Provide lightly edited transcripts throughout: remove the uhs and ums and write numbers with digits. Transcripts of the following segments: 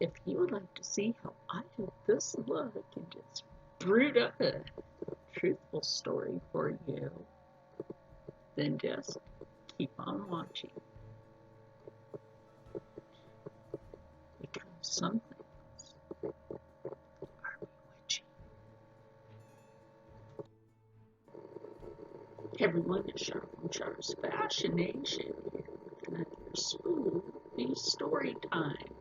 if you would like to see how I did this look and just brewed up a truthful story for you, then just keep on watching. Because some things are bewitching. Hey everyone, it's Char from Char's Fascination here with another spooky story time.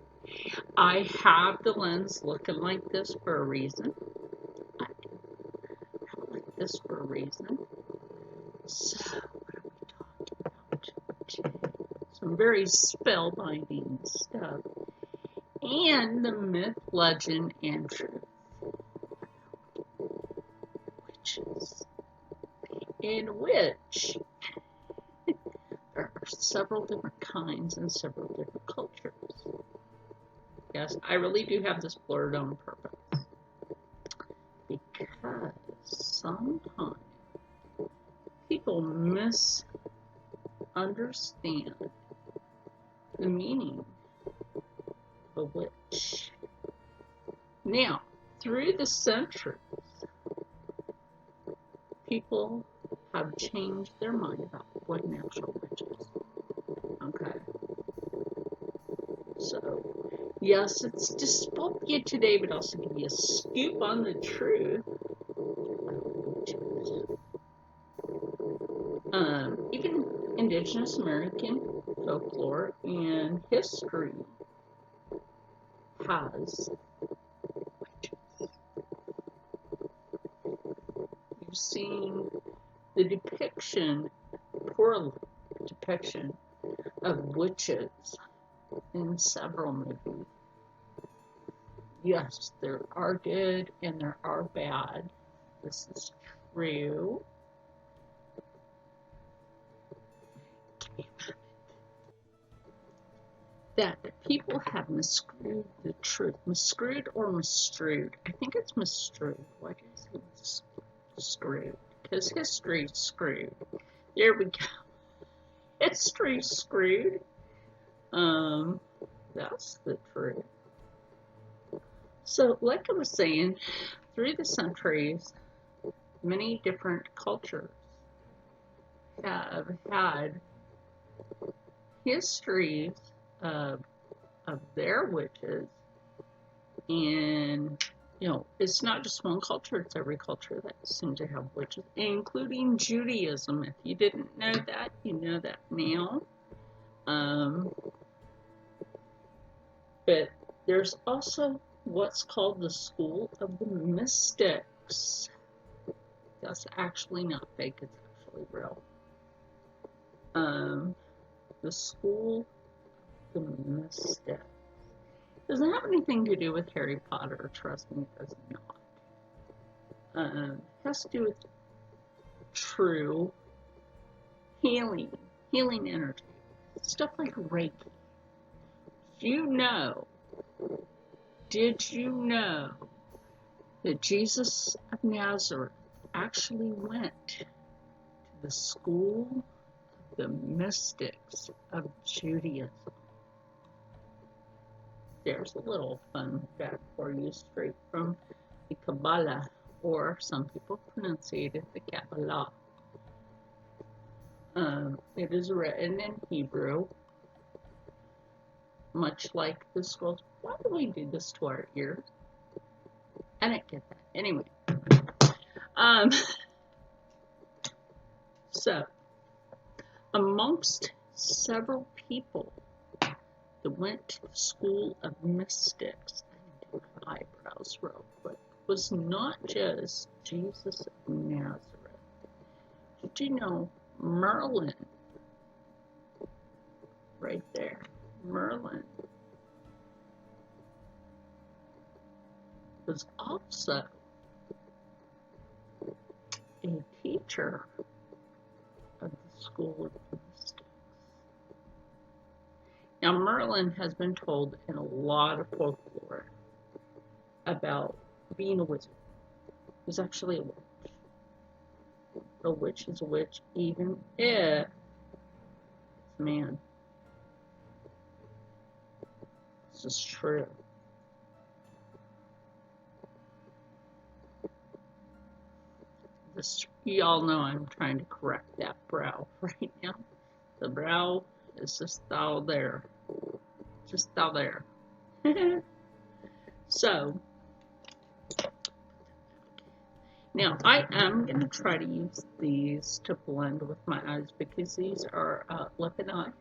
I have the lens looking like this for a reason. I have it like this for a reason. So, what are we talking about today? Some very spellbinding stuff. And the myth, legend, and truth. Witches. In which there are several different kinds and several different cultures. Yes, I really do have this blurred on purpose. Because sometimes people misunderstand the meaning of a witch. Now, through the centuries, people have changed their mind about what an actual witch is. Okay. So, yes, it's dystopia today, but also give you a scoop on the truth. Even indigenous American folklore and history has witches. You've seen the poor depiction of witches in several movies. Yes, there are good and there are bad. This is true. That people have miscrewed the truth. Miscrewed or misstrewed? I think it's misstrewed. Why do you say screwed? Because history's screwed. There we go. History's screwed. That's the truth. So, like I was saying, through the centuries, many different cultures have had histories of their witches, and it's not just one culture, it's every culture that seems to have witches, including Judaism. If you didn't know that, you know that now. But there's also what's called the School of the Mystics. That's actually not fake, it's actually real. The School of the Mystics doesn't have anything to do with Harry Potter, trust me, it does not. It has to do with true healing energy, stuff like Reiki. Did you know that Jesus of Nazareth actually went to the School of the Mystics of Judaism? There's a little fun fact for you straight from the Kabbalah, or some people pronounce it the Kabbalah. It is written in Hebrew, much like the scrolls. Why do we do this to our ears? I didn't get that. Anyway. So, amongst several people that went to the School of Mystics, I need to do my eyebrows real quick, was not just Jesus of Nazareth. Did you know Merlin, right there, Merlin, was also a teacher of the School of the Mystics. Now, Merlin has been told in a lot of folklore about being a wizard. He was actually a witch. A witch is a witch, even if it's a man. This is true. Y'all know I'm trying to correct that brow right now. The brow is just all there. Just all there. So, now I am going to try to use these to blend with my eyes because these are lip and eye.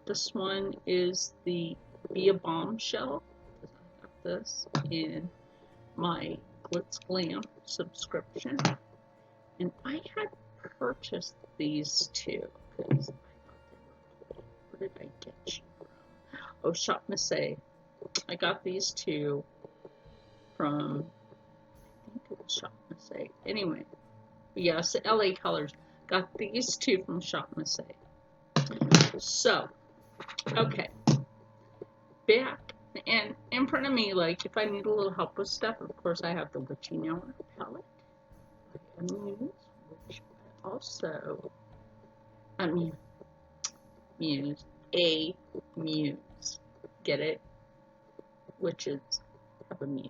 This one is the Be a Bombshell. I have this in my Glitz Glam subscription. And I had purchased these two because I thought they were cool. Where did I get you from? Oh, Shop Missy. I got these two from, I think it was Shop Missy. Anyway, yes, LA Colors. Got these two from Shop Missy. So, okay. Back and in front of me, like if I need a little help with stuff, of course I have the Witching Hour palette. Which I also, muse, get it? Witches have a muse.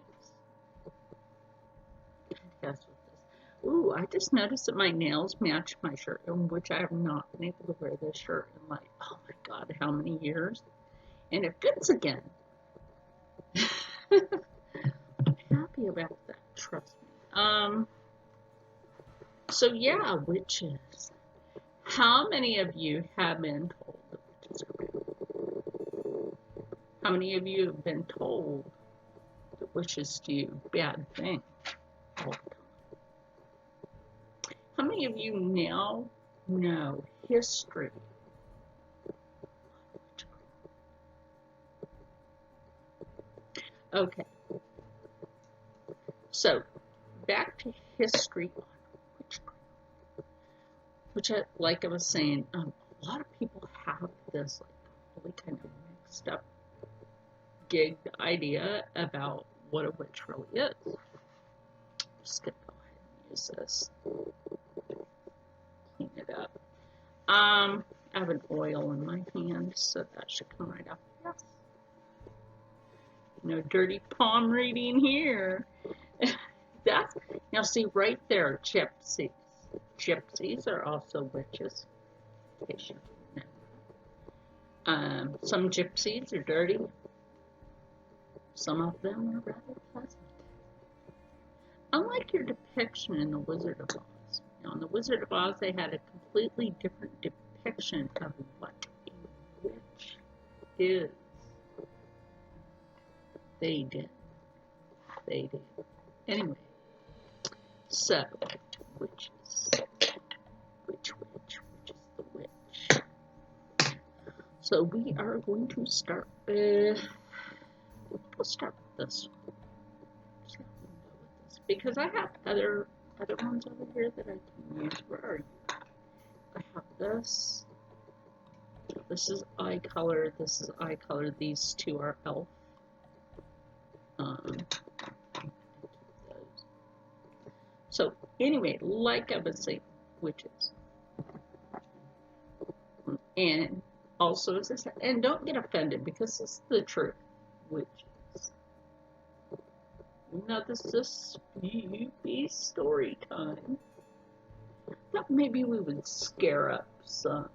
Yes, with this. Ooh, I just noticed that my nails match my shirt, in which I have not been able to wear this shirt in like, oh my god, how many years? And it fits again. I'm happy about that, trust me. So yeah, witches. How many of you have been told that witches are real? How many of you have been told that witches do bad things all the time? How many of you now know history? Okay, so back to history on witchcraft, which, like I was saying, a lot of people have this like really kind of mixed up, gigged idea about what a witch really is. I'm just gonna go ahead and use this, clean it up. I have an oil in my hand, so that should come right up. Yes. No dirty palm reading here. That's, now see right there, gypsies. Gypsies are also witches. In case you didn't know. Some gypsies are dirty. Some of them are rather pleasant. Unlike your depiction in The Wizard of Oz. Now, in The Wizard of Oz, they had a completely different depiction of what a witch is. They did. Anyway, so, witches. Which is the witch? So we are going to start with, we'll start with this one. Because I have other ones over here that I can use. Where are you? I have this. This is eye color. This is eye color. These two are elf. So anyway, like I was saying, witches. And also, as I said, and don't get offended because this is the truth. Witches. Now this is spooky story time. Thought maybe we would scare up some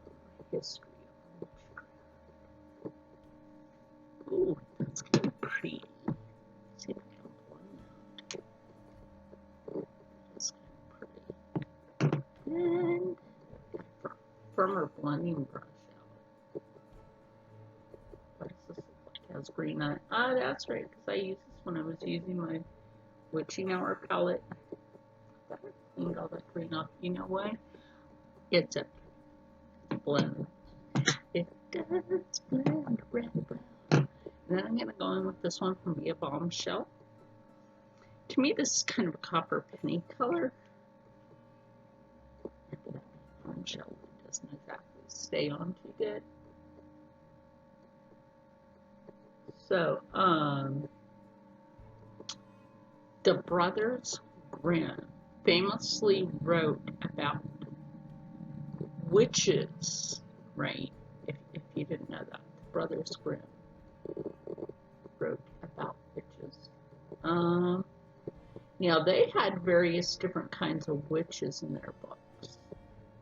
history of witchcraft. Ooh, that's kind of pretty. See if I can blend that. That's kind of pretty. And firmer blending brush out. What does this look like? It has green on it. Ah, that's right, because I used this when I was using my Witching Hour palette. I cleaned all that green off. You know why? It's a blend. It does blend really well. And then I'm going to go in with this one from Be a Bombshell. To me, this is kind of a copper penny color. Bombshell doesn't exactly stay on too good. So, the Brothers Grimm famously wrote about witches, right? If you didn't know that, the Brothers Grimm wrote about witches. Now, they had various different kinds of witches in their books.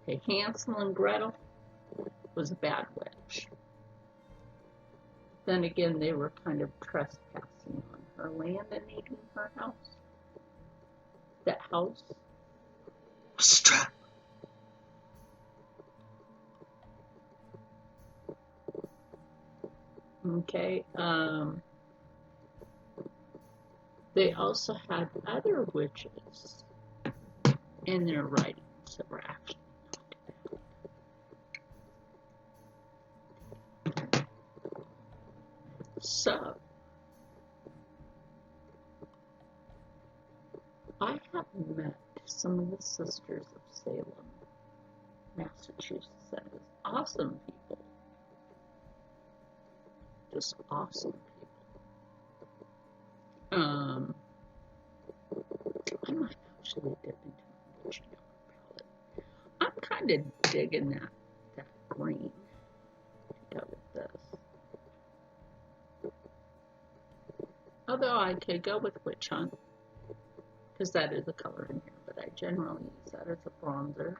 Okay, Hansel and Gretel was a bad witch. Then again, they were kind of trespassing on her land and eating her house. That house was trapped. Okay, they also had other witches in their writings that were actually not bad. So, I have met some of the sisters of Salem, Massachusetts. That is awesome people. Just awesome people. I might actually dip into my witchy hour palette. I'm kind of digging that green to go with this. Although I could go with Witch Hunt, because that is a color in here, but I generally use that as a bronzer.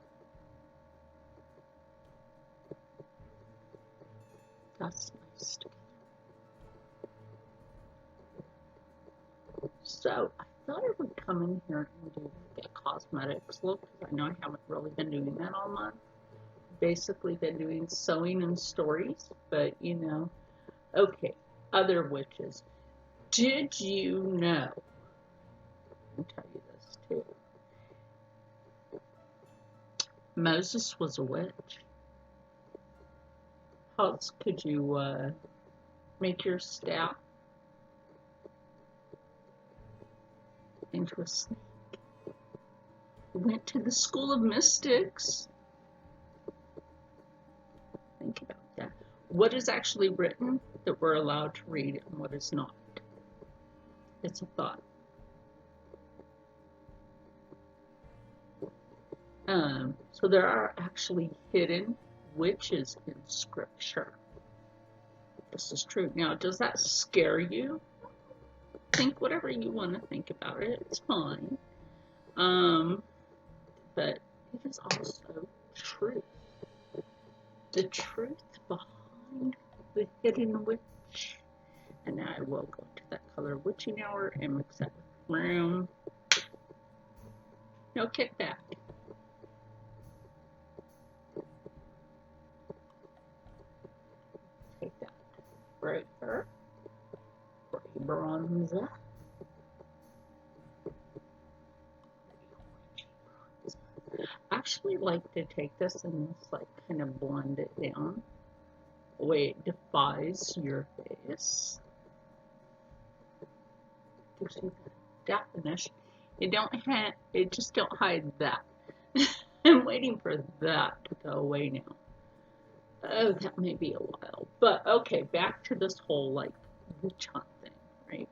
That's nice together. So I thought I would come in here and do like a cosmetics look, because I know I haven't really been doing that all month. Basically been doing sewing and stories, but you know. Okay, other witches. Did you know? I'll tell you this too. Moses was a witch. How else could you make your staff into a snake? He went to the school of mystics. Think about that. What is actually written that we're allowed to read and what is not? It's a thought. So there are actually hidden witches in scripture. This is true. Now, does that scare you? Think whatever you want to think about it. It's fine. But it is also truth. The truth behind the hidden witch. And now I will go to that color witching hour and mix that with brown. No kickback. Take that brighter, bronzer. I actually like to take this and just like kind of blend it down the way it defies your face. Gives you that definition. It just don't hide that. I'm waiting for that to go away now. Oh, that may be a while. But okay, back to this whole like witch hunt thing, right?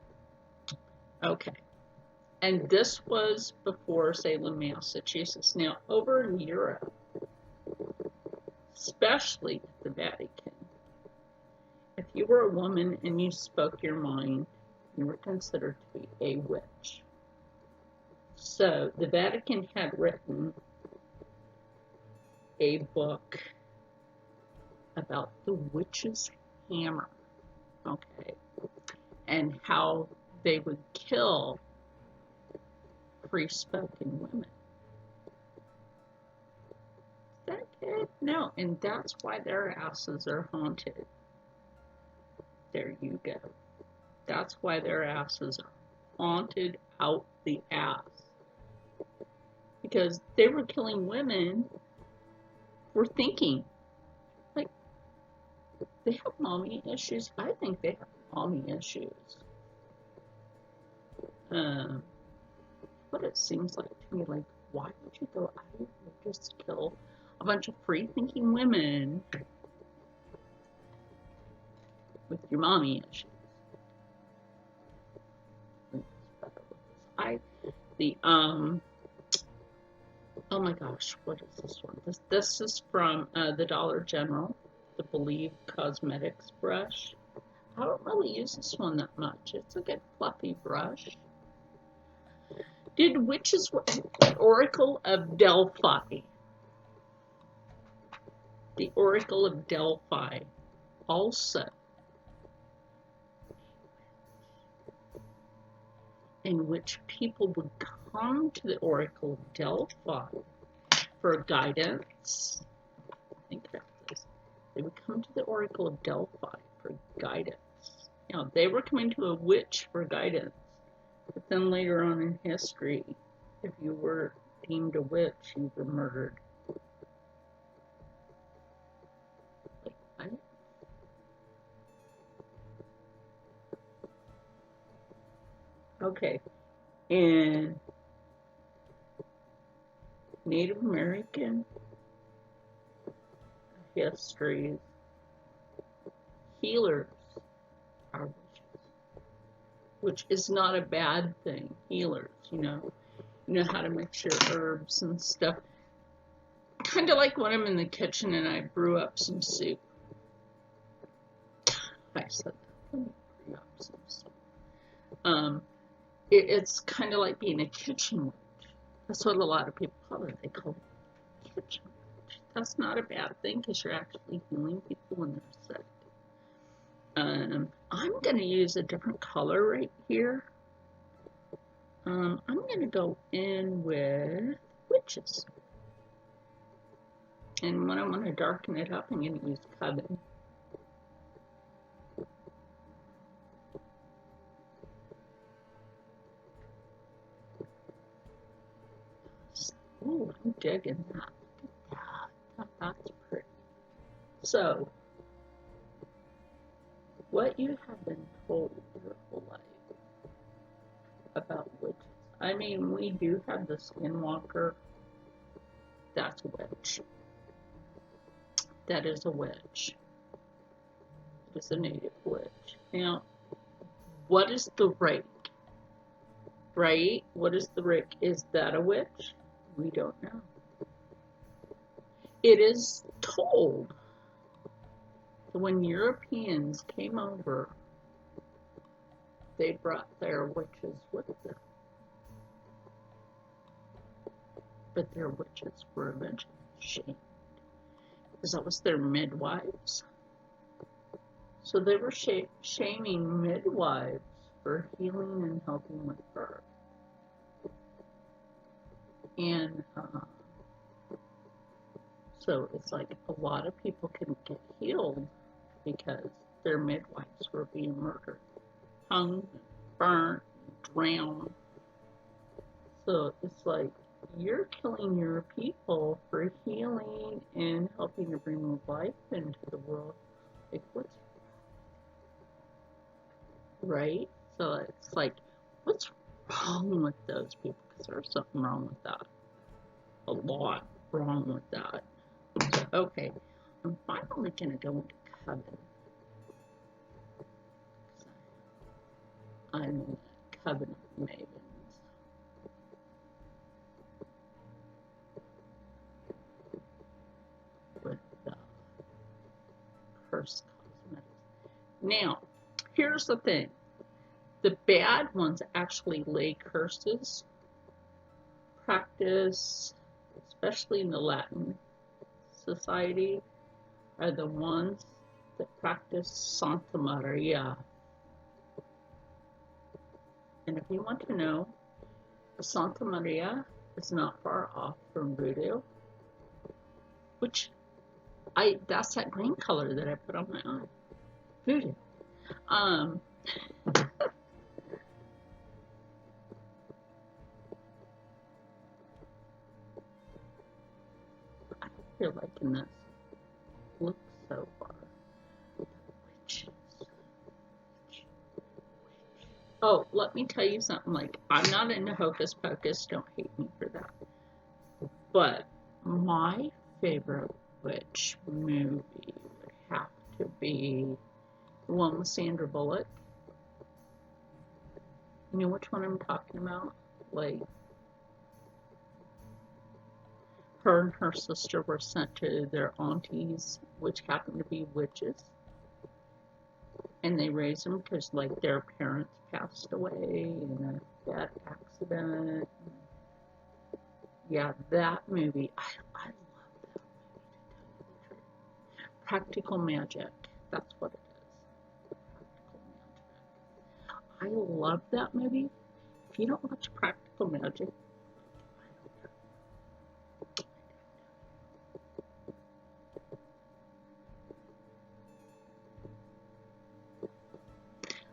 Okay. And this was before Salem, Massachusetts. Now, over in Europe, especially the Vatican, if you were a woman and you spoke your mind, you were considered to be a witch. So the Vatican had written a book about the witch's hammer, okay, and how they would kill free-spoken women. Is that good? No, and that's why their asses are haunted. There you go. That's why their asses are haunted out the ass. Because they were killing women for thinking. Like, they have mommy issues. I think they have mommy issues. What it seems like to me, like, why would you go out of your way just kill a bunch of free-thinking women with your mommy issues? Oh my gosh, what is this one? This is from the Dollar General, the Believe Cosmetics brush. I don't really use this one that much. It's a good fluffy brush. Did witches, the Oracle of Delphi, the Oracle of Delphi also, in which people would come to the Oracle of Delphi for guidance. Think about this. They would come to the Oracle of Delphi for guidance. You know, they were coming to a witch for guidance. But then later on in history, if you were deemed a witch, you were murdered. Like, what? Okay. In Native American histories, healers are witches, which is not a bad thing. Healers, you know how to mix your herbs and stuff. Kind of like when I'm in the kitchen and I brew up some soup. I said that. Let me brew up some soup. It's kind of like being a kitchen witch. That's what a lot of people call it. They call it kitchen witch. That's not a bad thing because you're actually healing people when they're sick. I'm going to use a different color right here. I'm going to go in with witches. And when I want to darken it up, I'm going to use Coven. Ooh, I'm digging that. Look at that. That's pretty. So, what you have been told your whole life about witches. I mean, we do have the skinwalker. That's a witch. That is a witch. It's a native witch. Now, what is the rake? Right? What is the rake? Is that a witch? We don't know. It is told that when Europeans came over, they brought their witches with them. But their witches were eventually shamed, because that was their midwives. So they were shaming midwives for healing and helping with birth. And so it's like a lot of people couldn't get healed because their midwives were being murdered, hung, burnt, drowned. So it's like, you're killing your people for healing and helping to bring life into the world. Like, what's right? So it's like, what's wrong with those people? Because there's something wrong with that. A lot wrong with that. So, okay, I'm finally going to go into Coven. I'm in the Coven of Mavens. With the curse cosmetics. Now, here's the thing. The bad ones actually lay curses, practice, especially in the Latin society, are the ones that practice Santa Maria. And if you want to know, Santa Maria is not far off from voodoo, which that's that green color that I put on my eye. Voodoo. I feel like in this look so far. Witches. Oh, let me tell you something. Like, I'm not into Hocus Pocus. Don't hate me for that. But my favorite witch movie would have to be the one with Sandra Bullock. You know which one I'm talking about? Like, her and her sister were sent to their aunties, which happened to be witches. and they raise them because like their parents passed away in a bad accident. Yeah, that movie. I love that movie. Practical Magic. That's what it is. Practical Magic. I love that movie. If you don't watch Practical Magic,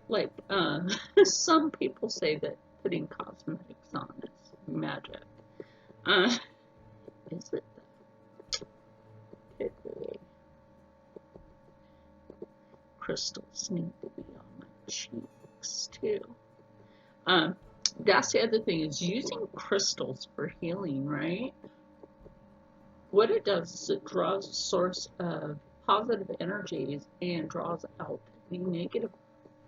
like some people say that putting cosmetics on is magic. Uh, is it? Could be. Crystals need to be on my cheeks too. That's the other thing is using crystals for healing, right? What it does is it draws a source of positive energies and draws out the negative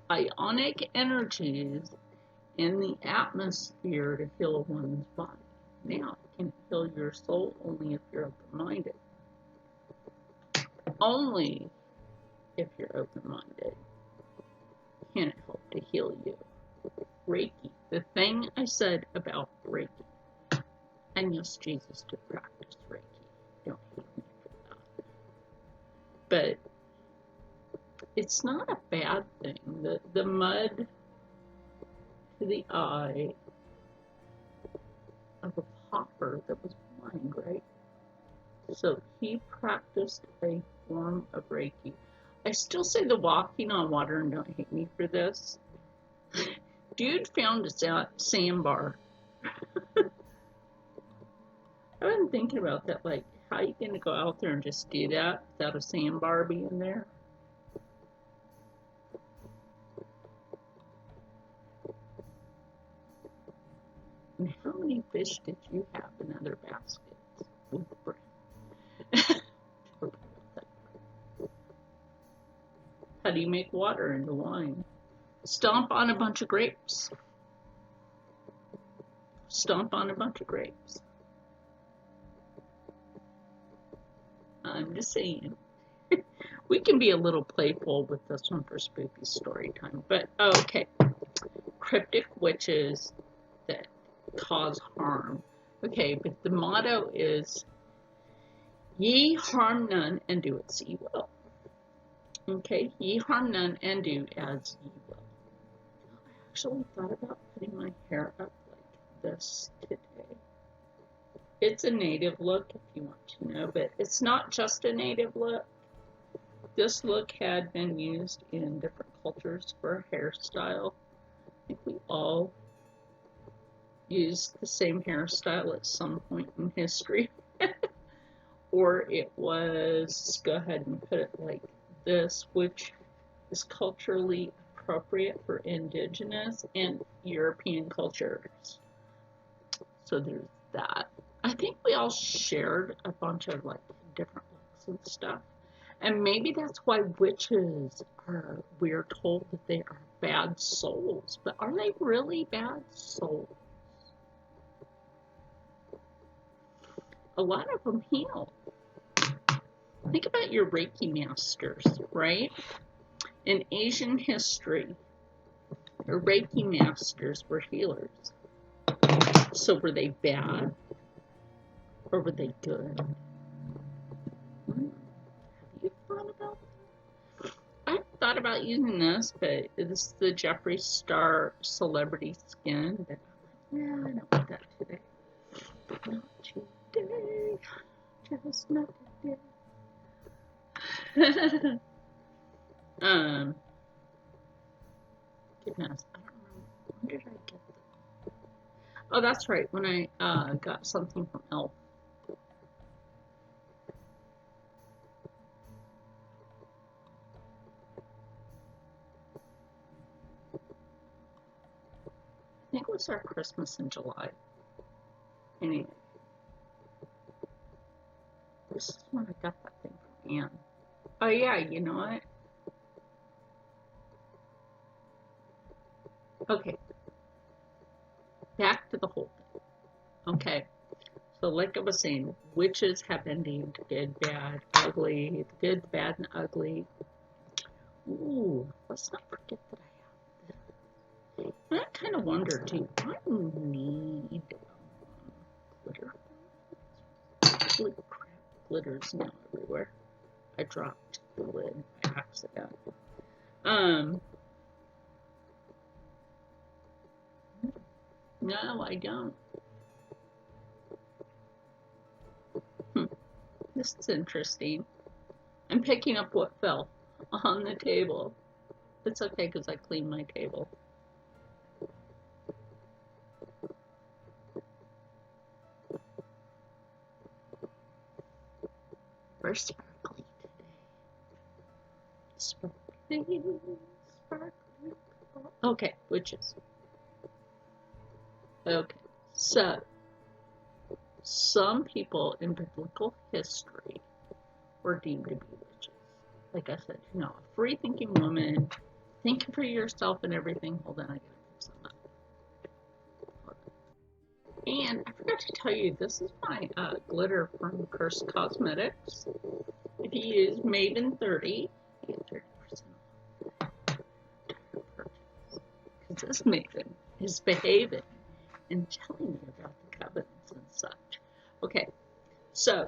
ionic energies in the atmosphere to heal one's body. Now, it can heal your soul only if you're open-minded. Only if you're open-minded can it help to heal you. Reiki. The thing I said about Reiki, and yes, Jesus did practice Reiki. Don't hate me for that. But it's not a bad thing. The mud to the eye of a pauper that was blind, right? So he practiced a form of Reiki. I still say the walking on water, and don't hate me for this. Dude found a sandbar. I've been thinking about that, like, how are you going to go out there and just do that without a sandbar being there? And how many fish did you have in other baskets with bread? How do you make water into wine? Stomp on a bunch of grapes. Stomp on a bunch of grapes. I'm just saying. We can be a little playful with this one for spooky story time. But, okay. Cryptic witches that cause harm. Okay, but the motto is, ye harm none and do as ye will. Okay, ye harm none and do as ye will. I actually thought about putting my hair up like this today. It's a native look if you want to know, but it's not just a native look. This look had been used in different cultures for a hairstyle. I think we all used the same hairstyle at some point in history. Or it was, go ahead and put it like this, which is culturally appropriate for indigenous and European cultures. So there's that. I think we all shared a bunch of like different looks and stuff. And maybe that's why witches are, we're told that they are bad souls. But are they really bad souls? A lot of them heal. Think about your Reiki masters, right? In Asian history, your Reiki masters were healers. So were they bad? Or were they good? Have you thought about that? I thought about using this, but this is the Jeffree Star Celebrity Skin. But yeah, I don't want that today. Not today. Just not today. Goodness, I don't remember. When did I get that? Oh, that's right. When I got something from Elf. I think it was our Christmas in July. Anyway, this is when I got that thing from Anne. Oh yeah, you know what? Okay, back to the whole thing. Okay, so like I was saying, witches have been deemed good, bad, ugly, the good, the bad, and ugly. Ooh, let's not forget that I have this. And I kind of wonder, do I need glitter? Holy crap, glitter's now everywhere. I dropped the lid by accident. No, I don't. This is interesting. I'm picking up what fell on the table. It's okay because I cleaned my table. We're sparkly today. Sparkly, sparkly. Okay, witches. Okay, so some people in biblical history were deemed to be witches. Like I said, a free-thinking woman, thinking for yourself and everything. Hold on, I gotta fix them up. And I forgot to tell you, this is my glitter from Cursed Cosmetics. If you use Maven 30, you get 30% off purchase. Because this Maven is behaving and telling me about the covenants and such. Okay, so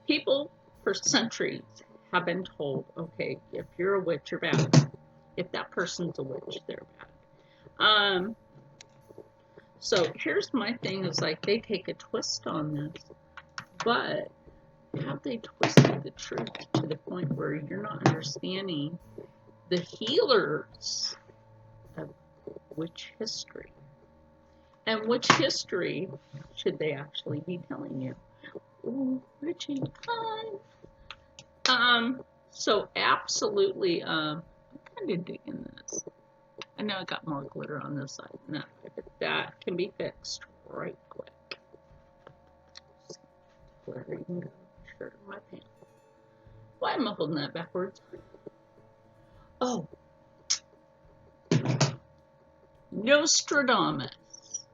people for centuries have been told, okay, if you're a witch, you're bad. If that person's a witch, they're bad. So here's my thing is like they take a twist on this, but have they twisted the truth to the point where you're not understanding the healers of witch history? And which history should they actually be telling you? Ooh, Richie, hi. So absolutely, I'm kind of digging this. I know I got more glitter on this side than that, but that can be fixed right quick. Glitter even go shirt in my pants. Why am I holding that backwards? Oh, Nostradamus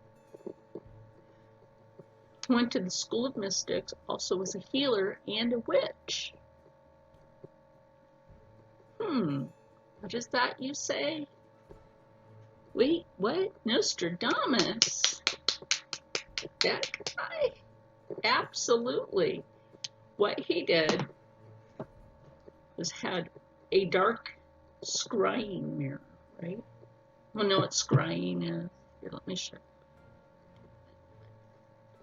went to the School of Mystics, also was a healer and a witch. What is that you say? Wait, what? Nostradamus? That guy? Absolutely. What he did was had a dark scrying mirror, right? Well, know what scrying is? Here, let me show you.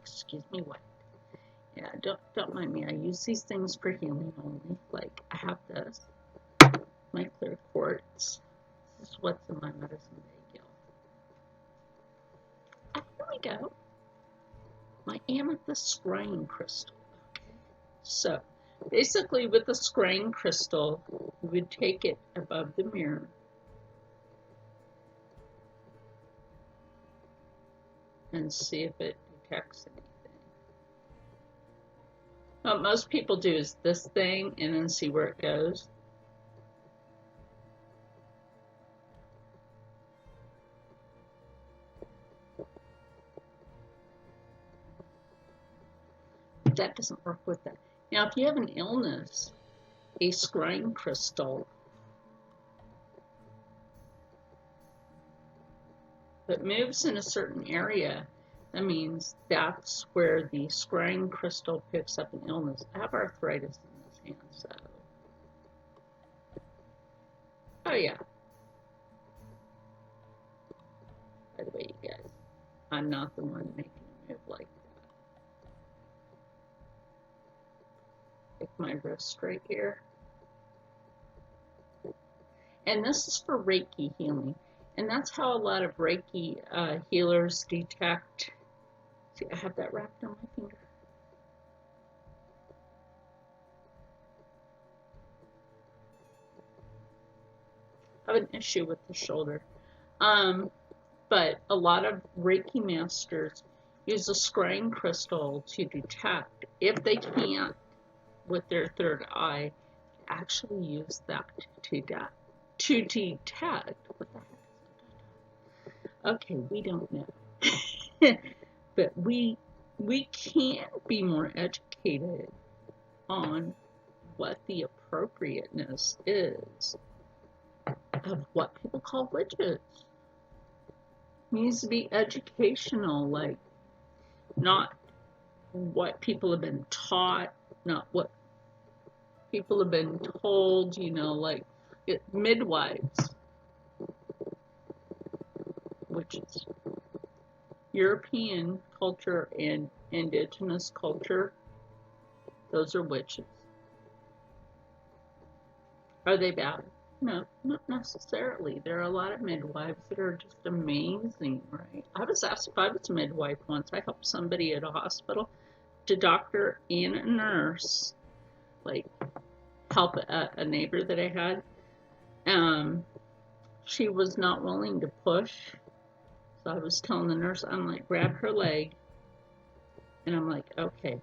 Excuse me, what? Yeah, don't mind me. I use these things for healing only. Like, I have this, my clear quartz. This is what's in my medicine bag, y'all. Here we go. My amethyst scrying crystal. Okay. So, basically, with the scrying crystal, you would take it above the mirror. And see if it detects anything. What most people do is this thing and then see where it goes. That doesn't work with that. Now, if you have an illness, a scrying crystal that moves in a certain area, that means that's where the scrying crystal picks up an illness. I have arthritis in this hand, so. Oh, yeah. By the way, you guys, I'm not the one making it move like that. Take my wrist right here. And this is for Reiki healing. And that's how a lot of Reiki healers detect. See, I have that wrapped on my finger. I have an issue with the shoulder. But a lot of Reiki masters use a scrying crystal to detect. If they can't, with their third eye, actually use that to detect. What the heck is that? Okay, we don't know. But we can be more educated on what the appropriateness is of what people call witches. It needs to be educational, like not what people have been taught, not what people have been told, like midwives, witches. European culture and indigenous culture, those are witches. Are they bad? No, not necessarily. There are a lot of midwives that are just amazing, right? I was asked if I was a midwife once. I helped somebody at a hospital, a doctor and a nurse, like help a neighbor that I had. She was not willing to push, so I was telling the nurse, I'm like, grab her leg, and I'm like, okay.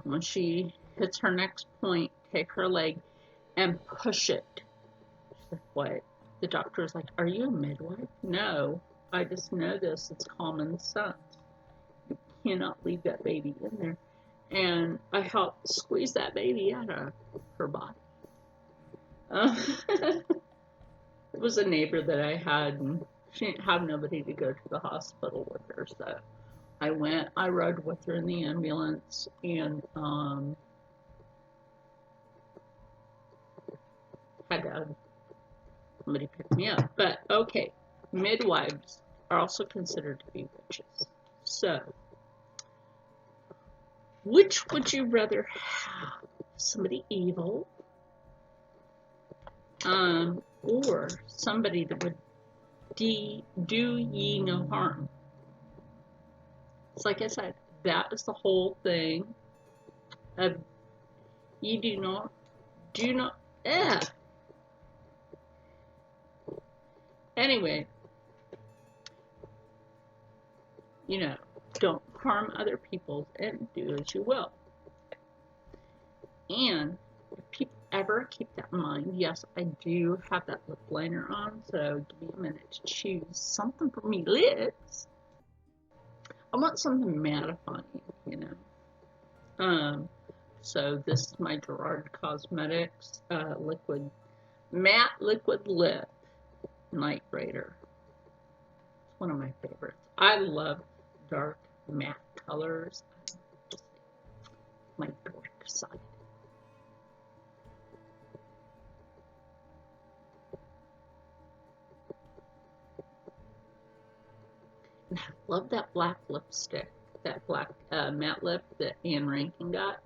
When she hits her next point, take her leg and push it. She's like, what? The doctor is like, are you a midwife? No, I just know this. It's common sense. You cannot leave that baby in there. And I helped squeeze that baby out of her body. It was a neighbor that I had, and she didn't have nobody to go to the hospital with her, so I went. I rode with her in the ambulance, and had to have somebody pick me up. But okay, midwives are also considered to be witches. So, which would you rather have? Somebody evil, or somebody that would do ye no harm? It's like I said, that is the whole thing of you do not, Anyway, don't harm other people and do as you will. And if people ever keep that in mind, yes, I do have that lip liner on, so give me a minute to choose something for me lips. I want something mattifying, So this is my Gerard Cosmetics matte liquid lip night raider. It's one of my favorites. I love dark matte colors. Just my dark side. And I love that black lipstick, that black matte lip that Anne Rankin got.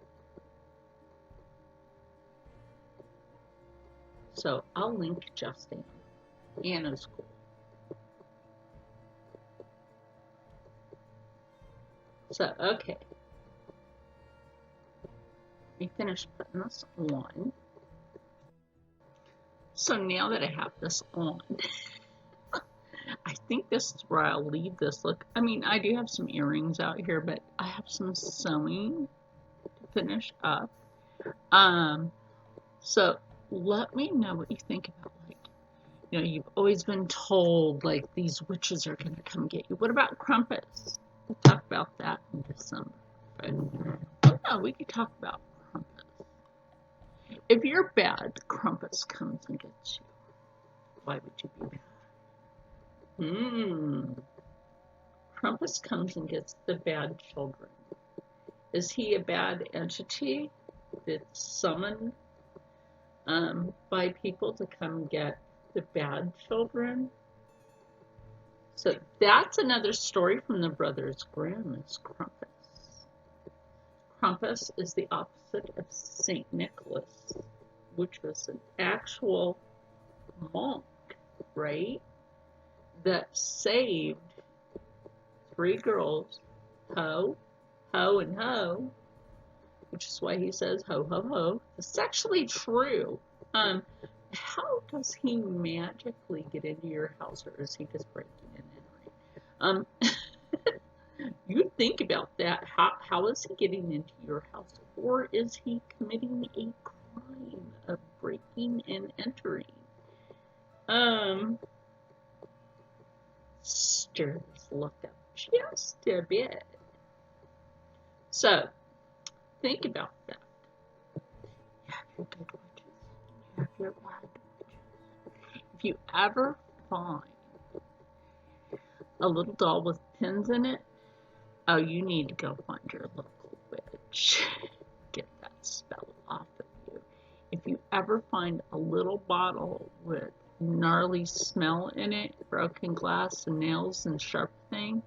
So I'll link just Anne. Anne is cool. So, okay. Let me finish putting this on. So now that I have this on, I think this is where I'll leave this look. I mean, I do have some earrings out here, but I have some sewing to finish up. So let me know what you think about, like, you've always been told, like, these witches are going to come get you. What about Krampus? We'll talk about that in December. But, no, we could talk about Krampus. If you're bad, Krampus comes and gets you. Why would you be bad? Krampus comes and gets the bad children. Is he a bad entity that's summoned by people to come get the bad children? So that's another story from the Brothers Grimm, is Krampus. Krampus is the opposite of St. Nicholas, which was an actual monk, right? That saved 3 girls, Ho, Ho, and Ho, which is why he says ho, ho, ho. It's actually true. How does he magically get into your house, or is he just breaking and entering? You think about that. How is he getting into your house, or is he committing a crime of breaking and entering? Stir this look up just a bit. So, think about that. You have your good witches, you have your bad witches. If you ever find a little doll with pins in it, oh, you need to go find your local witch. Get that spell off of you. If you ever find a little bottle with gnarly smell in it, broken glass and nails and sharp thing,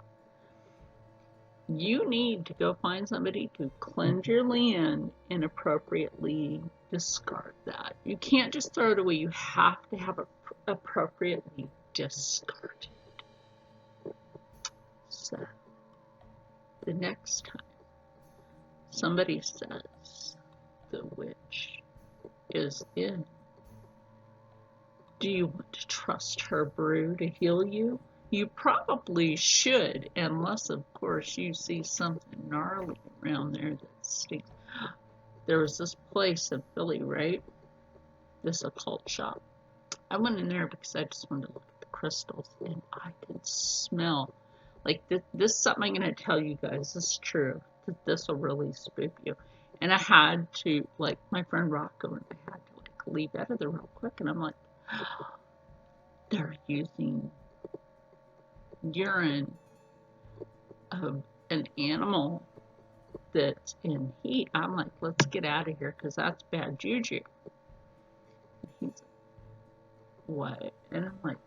you need to go find somebody to cleanse your land and appropriately discard that. You can't just throw it away. You have to have it appropriately discarded. So, the next time somebody says the witch is in, do you want to trust her brew to heal you? You probably should, unless, of course, you see something gnarly around there that stinks. There was this place in Philly, right? This occult shop. I went in there because I just wanted to look at the crystals, and I could smell. Like, this is something I'm going to tell you guys. This is true. This will really spook you. And I had to, like, my friend Rocco and I had to, like, leave out of there real quick. And I'm like, they're using urine of an animal that's in heat. I'm like, let's get out of here because that's bad juju. And he's like, what? And I'm like,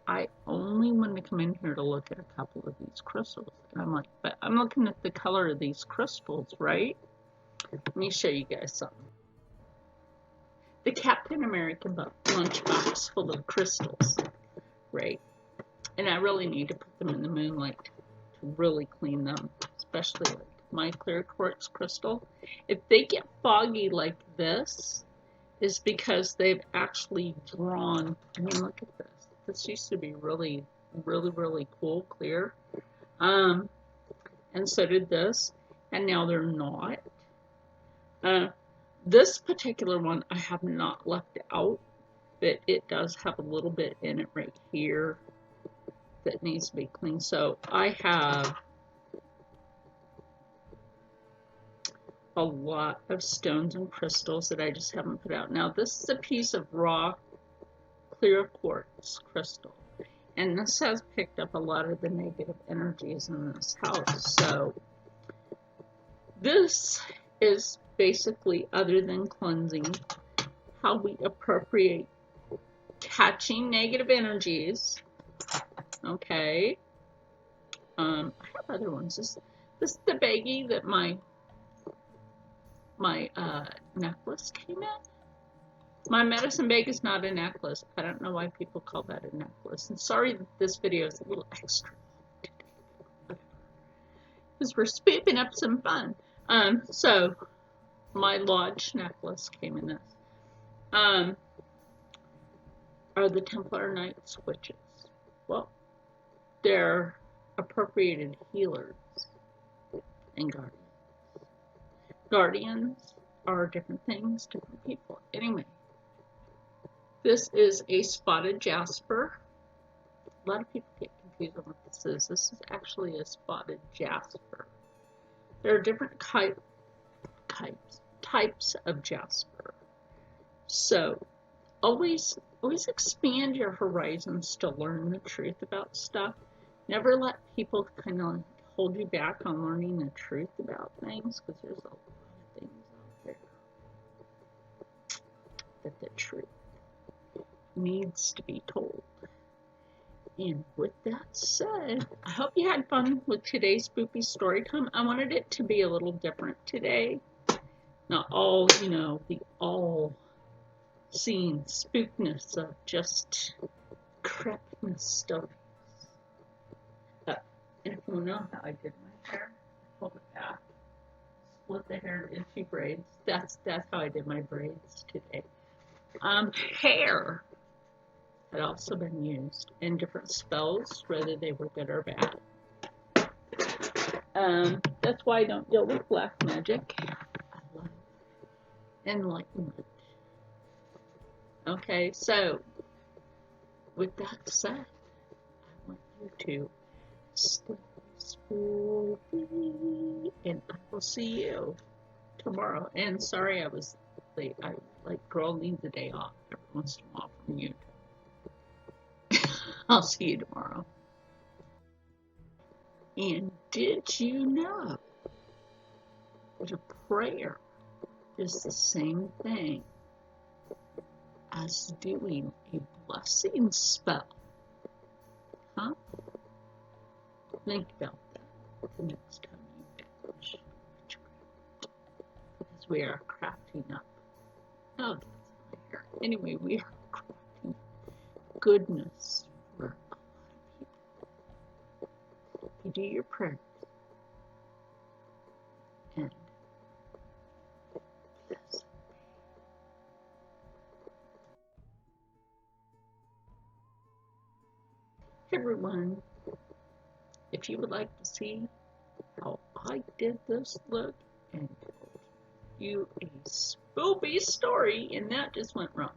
I only wanted to come in here to look at a couple of these crystals. And I'm like, but I'm looking at the color of these crystals, right? Let me show you guys something. The Captain America lunchbox full of crystals, right? And I really need to put them in the moonlight to really clean them, especially like my clear quartz crystal. If they get foggy like this, is because they've actually drawn, I mean, look at this. This used to be really, really, really cool, clear. And so did this. And now they're not. This particular one I have not left out, but it does have a little bit in it right here that needs to be cleaned. So I have a lot of stones and crystals that I just haven't put out. Now this is a piece of raw clear quartz crystal, and this has picked up a lot of the negative energies in this house. So this is basically, other than cleansing, how we appropriate catching negative energies. Okay. I have other ones. This is the baggie that my necklace came in. My medicine bag is not a necklace. I don't know why people call that a necklace. And sorry that this video is a little extra today, because we're spooping up some fun. So my lodge necklace came in this. Are the Templar Knights witches? Well, they're appropriated healers and guardians. Guardians are different things, different people. Anyway, this is a spotted jasper. A lot of people get confused on what this is. This is actually a spotted jasper. There are different types of jasper. So always expand your horizons to learn the truth about stuff. Never let people kind of hold you back on learning the truth about things, because there's a lot of things out there that the truth needs to be told. And with that said, I hope you had fun with today's Spoopy story time. I wanted it to be a little different today. Not all, the all-seeing spookness of just crapness stories. And if you know how I did my hair, I pulled it back, split the hair into braids. That's how I did my braids today. Hair had also been used in different spells, whether they were good or bad. That's why I don't deal with black magic. I love enlightenment. Okay, so with that said, I want you to stay spooky, and I will see you tomorrow. And sorry I was late. Girl needs a day off every once in a while from YouTube. I'll see you tomorrow. And did you know that a prayer is the same thing as doing a blessing spell? Huh? Think about that the next time you finish, because we are crafting up. Oh, that's my hair. Anyway, we are crafting goodness for a lot of people. You do your prayers and yes. Hey everyone, if you would like to see how I did this look and told you a spoopy story, and that just went wrong.